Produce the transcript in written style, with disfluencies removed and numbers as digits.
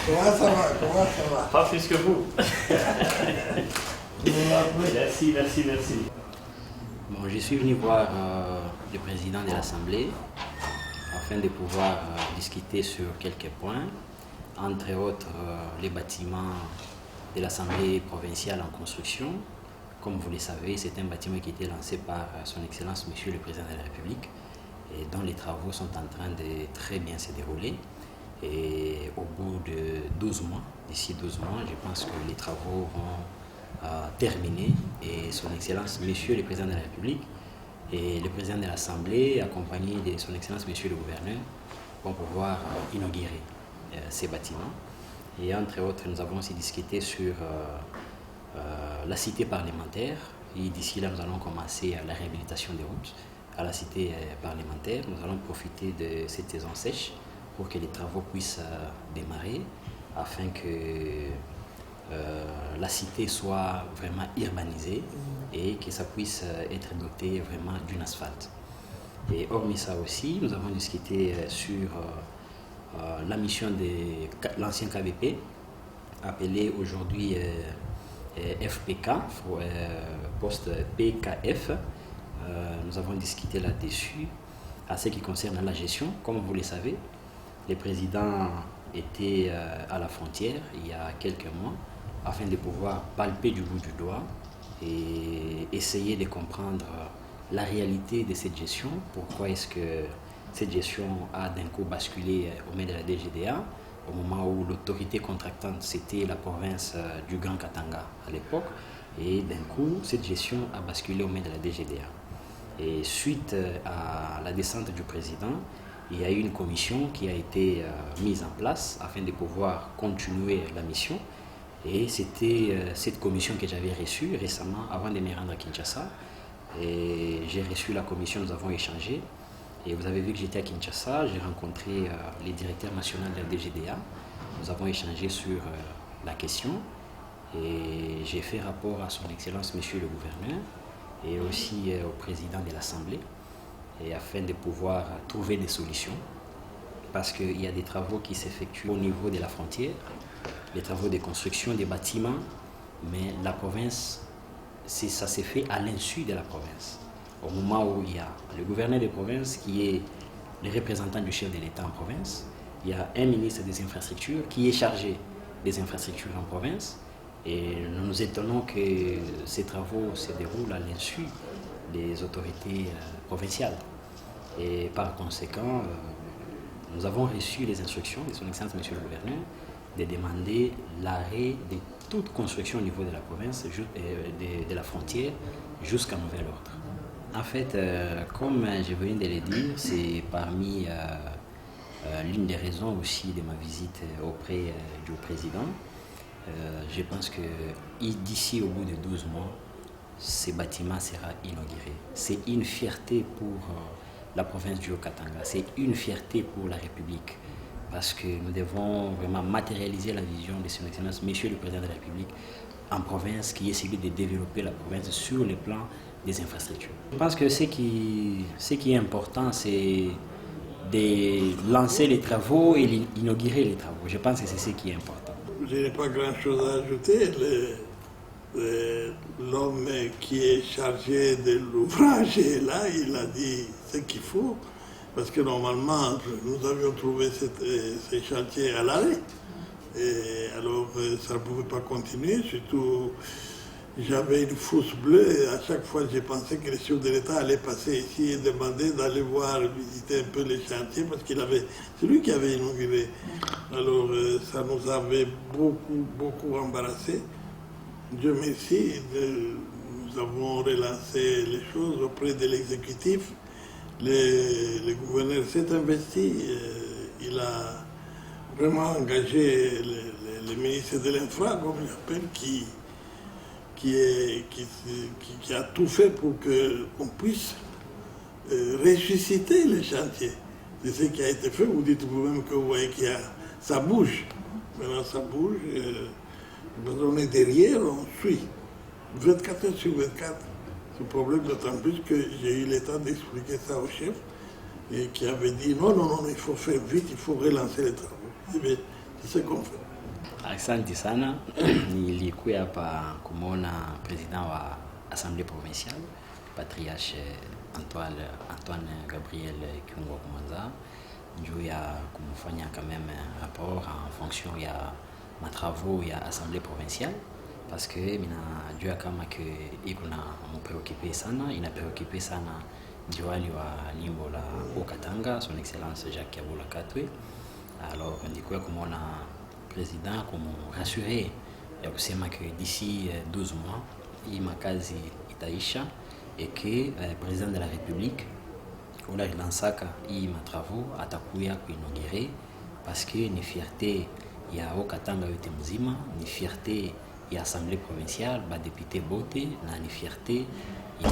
Comment ça va? Comment ça va? Pas plus que vous. Merci. Bon, je suis venu voir le président de l'Assemblée afin de pouvoir discuter sur quelques points, entre autres les bâtiments de l'Assemblée provinciale en construction. Comme vous le savez, c'est un bâtiment qui a été lancé par son Excellence Monsieur le Président de la République et dont les travaux sont en train de très bien se dérouler. Et au bout de 12 mois, d'ici 12 mois, je pense que les travaux vont terminer et son Excellence Monsieur le Président de la République et le Président de l'Assemblée, accompagné de son Excellence Monsieur le Gouverneur, vont pouvoir inaugurer ces bâtiments. Et entre autres, nous avons aussi discuté sur la cité parlementaire. Et d'ici là, nous allons commencer la réhabilitation des routes à la cité parlementaire. Nous allons profiter de cette saison sèche pour que les travaux puissent démarrer afin que la cité soit vraiment urbanisée et que ça puisse être doté vraiment d'une asphalte. Et hormis ça aussi, nous avons discuté sur la mission de l'ancien KBP, appelé aujourd'hui FPK, poste PKF. Nous avons discuté là-dessus à ce qui concerne la gestion. Comme vous le savez, le président était à la frontière il y a quelques mois afin de pouvoir palper du bout du doigt et essayer de comprendre la réalité de cette gestion. Pourquoi est-ce que cette gestion a d'un coup basculé au mains de la DGDA au moment où l'autorité contractante c'était la province du Grand Katanga à l'époque, et d'un coup cette gestion a basculé aux mains de la DGDA. Et suite à la descente du président, il y a eu une commission qui a été mise en place afin de pouvoir continuer la mission. Et c'était cette commission que j'avais reçue récemment avant de me rendre à Kinshasa. Et j'ai reçu la commission, nous avons échangé. Et vous avez vu que j'étais à Kinshasa, j'ai rencontré les directeurs nationaux de la DGDA. Nous avons échangé sur la question. Et j'ai fait rapport à son Excellence Monsieur le Gouverneur et aussi au président de l'Assemblée, et afin de pouvoir trouver des solutions, parce qu'il y a des travaux qui s'effectuent au niveau de la frontière, les travaux de construction des bâtiments, mais la province, ça s'est fait à l'insu de la province. Au moment où il y a le gouverneur de province qui est le représentant du chef de l'État en province, il y a un ministre des infrastructures qui est chargé des infrastructures en province, et nous nous étonnons que ces travaux se déroulent à l'insu des autorités provinciales. Et par conséquent, nous avons reçu les instructions de son Excellence Monsieur le Gouverneur de demander l'arrêt de toute construction au niveau de la province, de la frontière, jusqu'à nouvel ordre. En fait, comme je venais de le dire, c'est parmi l'une des raisons aussi de ma visite auprès du président. Je pense que d'ici au bout de 12 mois, ce bâtiment sera inauguré. C'est une fierté pour la province du Haut-Katanga, c'est une fierté pour la République, parce que nous devons vraiment matérialiser la vision de son Excellence Monsieur le Président de la République en province, qui est celui de développer la province sur le plan des infrastructures. Je pense que ce qui est important, c'est de lancer les travaux et d'inaugurer les travaux. Je pense que c'est ce qui est important. Je n'ai pas grand-chose à ajouter. L'homme qui est chargé de l'ouvrage est là, il a dit ce qu'il faut, parce que normalement, nous avions trouvé ces chantiers à l'arrêt. Et alors, ça ne pouvait pas continuer, surtout, j'avais une fausse bleue, et à chaque fois, j'ai pensé que le chef de l'État allait passer ici et demander d'aller voir, visiter un peu les chantiers, parce c'est lui qui avait inauguré. Alors, ça nous avait beaucoup embarrassés. Dieu merci, nous avons relancé les choses auprès de l'exécutif. Le gouverneur s'est investi, il a vraiment engagé le ministre de l'Infra, comme j'appelle, qui a tout fait pour qu'on puisse ressusciter les chantiers. C'est ce qui a été fait. Vous dites vous-même que vous voyez que ça bouge. Maintenant, ça bouge. On est derrière, on suit. 24 heures sur 24. Ce problème, d'autant plus que j'ai eu le temps d'expliquer ça au chef, et qui avait dit non, il faut faire vite, il faut relancer les travaux. Eh bien, c'est ce qu'on fait. Asante sana. Nilikuwa hapa kumwona president wa Assemblée provinciale Patriarche Antoine Gabriel Kiungo Kumanza juu ya kumfanya quand même rapport en fonction ya matravaux ya Assemblée provinciale parce que minajua kama ke iko na mpreocupe sana, inapreocupe sana diwali wa limbo la Haut-Katanga, son excellence Jacques Kaboula Katwe. Alors ndikuwa kumwona président kumrassurer ya kusema que d'ici 12 mois hii makazi itaisha et que président de la République ula lansaka hii matravaux atakuya kuinaugurer parce que ni fierté ya Haut-Katanga yote mzima, ni fierté ya Assemblée provinciale, ba député bote na ni fierté ya